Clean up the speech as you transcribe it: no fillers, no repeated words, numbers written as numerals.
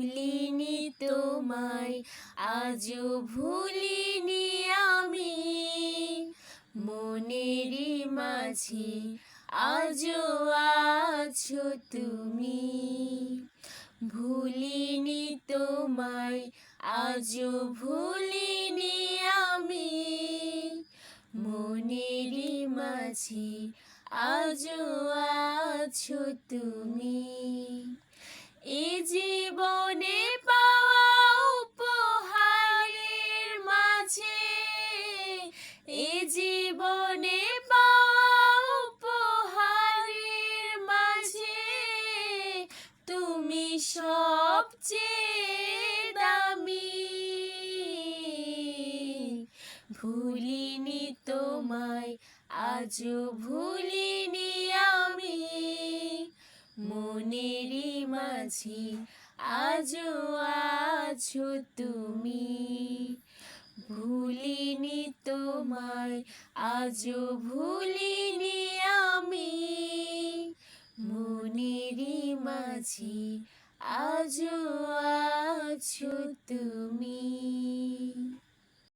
ভুলিনি তোমায়, আজও ভুলিনি আমি, মনেরই মাঝে আজও আছো তুমি। ভুলিনি তোমায়, আজও ভুলিনি আমি, মনেরই মাঝে আজও আছো তুমি। এ জীবনে পাওয়া উপহারের মাঝে, এ জীবনে পাওয়া উপহারের মাঝে তুমি সবচেয়ে দামি। ভুলিনি তোমায়, আজও ভুলিনি আমি, মনেরই মাঝে আজও আছো তুমি। ভুলিনি তোমায়, আজও ভুলিনি আমি, মনেরই মাঝে আজও আছো তুমি।